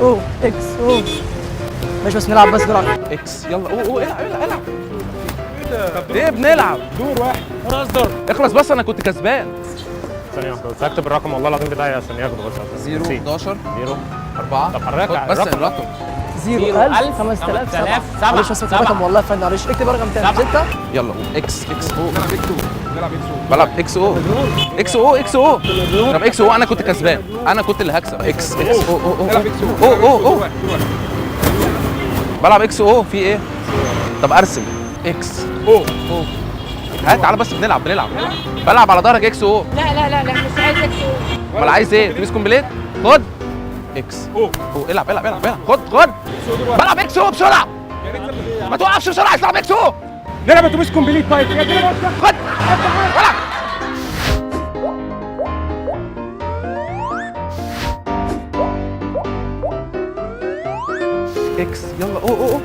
او اكس او. ماشي بس نلعب بس نلعب. اكس يلا او العب. ايه بنلعب دور واحد. خلاص دور. اخلص بس انا كنت كسبان. ثانية واحدة بس هكتب الرقم والله العظيم بتاعي عشان ياخده بس. 0 11 0 4. طب حضرتك بس الرقم 0,000 5000 7. معلش بس الرقم والله يا فندم معلش اكتب رقم تاني 6. يلا اكس او بلعب اكس او اكس او. طب اكس او انا كنت كسبان، انا كنت اللي هكسب. اكس او بلعب اكس او. في ايه؟ طب ارسم اكس او. هات تعالى بس بنلعب بلعب على ظهرك اكس او. لا مش عايز اكس او. امال عايز ايه؟ تمسك كومبليت. خد اكس او. العب خد بلعب اكس او بسرعه. ما توقفش بسرعه، العب اكس او. نلعب اتوبيس كومبليت. طيب خد العب. اكس يلا او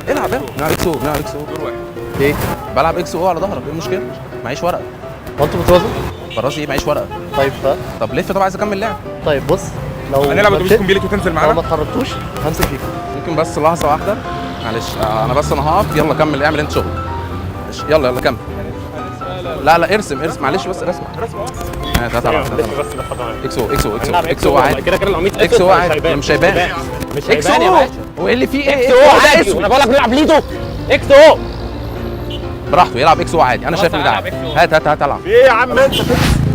العب اكس او. ايه؟ بلعب اكس او على ظهرك. ايه المشكله؟ معيش ورقه. هو انتوا بتوازوا؟ فراسي معيش ورقه. طيب طب لف. طب عايز اكمل لعب. طيب بص، لو هنلعب اتوبيس كومبليت وتنزل لو معانا. ما اتحركتوش همسك فيكم. ممكن بس لحظه واحده معلش. انا هقف. يلا كمل اعمل انت شغل. يلا كمل. لا ارسم معلش بس رسمه. هات اكس او عادي. كده العميد اكس او عادي. مش هيبان يا باشا. هو ايه اللي فيه ايه؟ اكس او عادي. انا بقول لك نلعب ليدو اكس او براحته يلعب اكس او عادي. انا شايف ان ده عادي. هات العب. ايه يا عم انت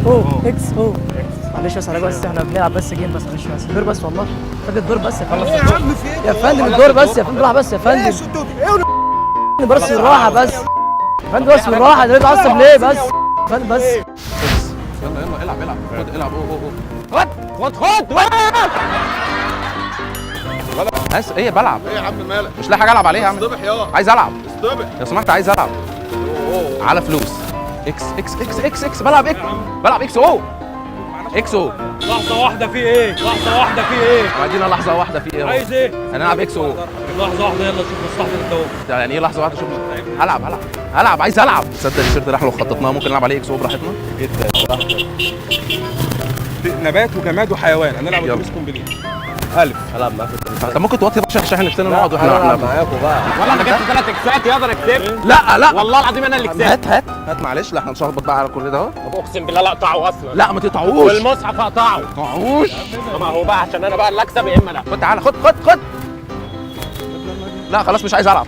او اكس او. معلش بس بس احنا بنلعب بس جيم بس. معلش بس الدور بس والله فاضل الدور بس. خلص يا عم في ايه يا فندم الدور بس يا فندم. بلعب بس يا فندم بس بالراحه بس يا فندم. بس بالراحه ده بيتعصب ليه بس يا فندم بس. يلا العب. خد العب خد بس. ايه بلعب. ايه يا عم مالك؟ مش لاقي حاجه العب عليها يا عم. اصطبح يا عايز العب اصطبح لو سمحت. عايز العب على فلوس. اكس بلعب اكس او. لحظة واحدة في ايه؟ ادينا لحظه واحده في ايه؟ عايز ايه؟ هنلعب اكس او. لحظة واحدة يلا شوف مصلحتك انت اهو. يعني ايه لحظه واحده؟ شوف هلعب عايز العب. تصدق التيشيرت ده احنا لو خططناه ممكن نلعب عليه اكس او براحتنا جدا نبات وجماد وحيوان. هنلعب يلا. اتوبيس كومبليت. الف. هلعب معاكم. طب ممكن توطي بقى عشان احنا نفسنا نقعد هلعب واحنا معاكم بقى. والله انا جبت 3 اكسات يقدر اكسب. لا والله العظيم انا اللي كسبت. هات معلش. لا احنا نشخبط بقى على كل ده اهو. طب اقسم بالله لا اقطعه اصلا. لا ما تقطعوش. والمصحف هقطعه. ما هو بقى عشان انا بقى اللي اكسب يا اما لا. خد تعالى خد لا خلاص مش عايز العب.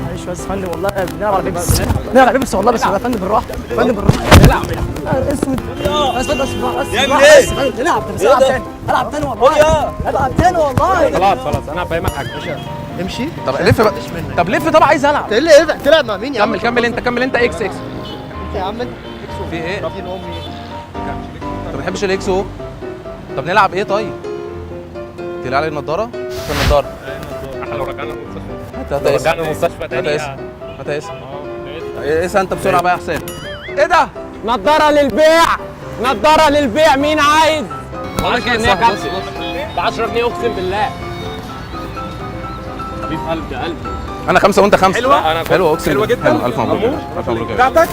معلش بس يا فندم والله بنلعب على بيبس. والله بس يا فندم بالراحه يا فندم بالراحه. العب اسود بس يا ابني بس يا فندم. نلعب تاني والله. العب تاني والله. خلاص انا هفهمك حاجه. امشي. طب لف بقى. طب لف. طب عايز العب. تلعب مع مين يا عم؟ كمل انت اكس. انت يا عم انت. في ايه؟ دين امي. انت ما بتحبش الاكس او؟ طب نلعب ايه طيب؟ تقلع لي النضاره؟ النضاره. احنا لو رجعنا المستشفى. هات رجعنا المستشفى تاني. هات اسم انت بسرعه بقى يا حسين. ايه ده؟ نضاره للبيع مين عايز؟ بقول لك ايه ب 10 جنيه اقسم بالله. حبيب قلبي انا 5 وانت 5. حلوه اقسم حلوه جدا. الف مبروك. بتاعتك؟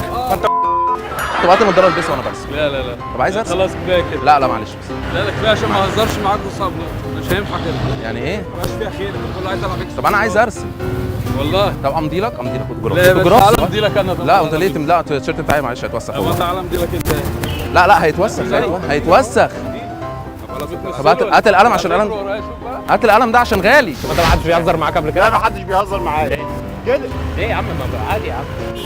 طب هات النضاره البسها وانا برسم. لا طب عايز ارسم؟ خلاص كفايه كده. لا معلش بس. لا كفايه عشان ما اهزرش معاك وصعب. مش هينفع كده. يعني ايه؟ مش فيها خير. انت كله عايز العب اكس. طب انا عايز ارسم والله. طب امضي لك لا بس تعالى امضي لك انا. لا انت ليه لا التيشيرت بتاعي معلش هيتوسخ. طب تعالى امضي لك انت. لا هيتوسخ. طب هات القلم عشان القلم. هات القلم ده عشان غالي. ما انت ما حدش بيهزر معاك قبل كده. لا ما حدش بيهزر معايا كده. ايه يا عم ما عادي يا عم.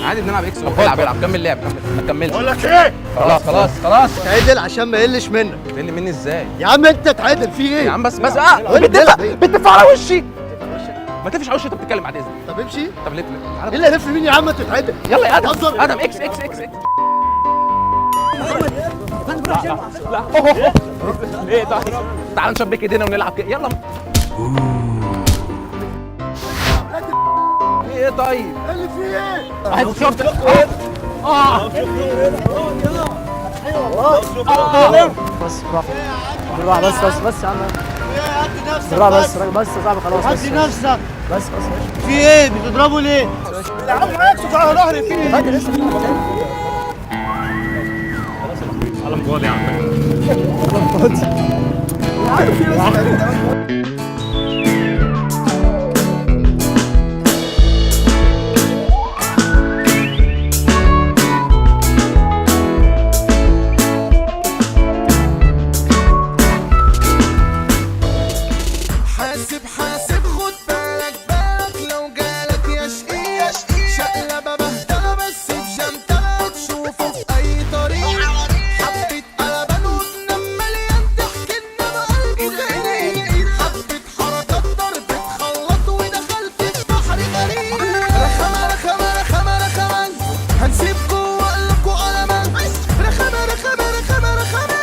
عادي بنلعب اكس. العب كمل لعب. ما تكملش. بقول لك ايه؟ خلاص تعدل عشان ما يقلش منك. تقل مني ازاي؟ يا عم انت تعدل في ايه؟ يا عم بس بتدفع على وشي. ما تقفش على وشي. انت بتتكلم بعد اذنك. طب امشي. طب لف ايه اللي هلف مين يا عم؟ تتعدل. يلا يا هتهزر؟ ادم اكس. ايه طيب؟ تعال نشبك ايدينا ونلعب كده. يلا ايه طيب؟ اللي في ايه؟ عايز شورت. بس بالراحه بس يا عم. بالراحه بس يا صاحبي خلاص. هدي نفسك. بس في ايه؟ بتضربوا ليه؟ يا عم معاك صوت على ظهري في ايه؟ لسه قلم جوه يا عم. حاسب حاسب خد بالك بالك لو جالك يا شقي شقلبة بهدلة بس بجنتلة تشوفه في أي طريق حبة قلبان ودنا مليان ضحك إنما قلبي غريب حبة حركات ضرب تخلط ودخلت في بحر غريب رخمة رخمة رخمة رخمة هنسيب جوا قلبكوا قلمان رخمة رخمة رخمة رخمة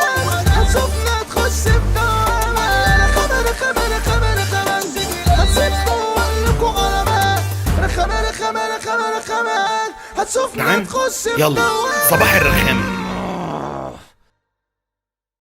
هنشوفنا تخش في دوامة رخمة رخمة رخمة رخمة هنسيب جوا قلبكوا قلمان رخمة رخمة رخمة رخمة هتشوفنا تخش في يلا دوامة صباح الرخام.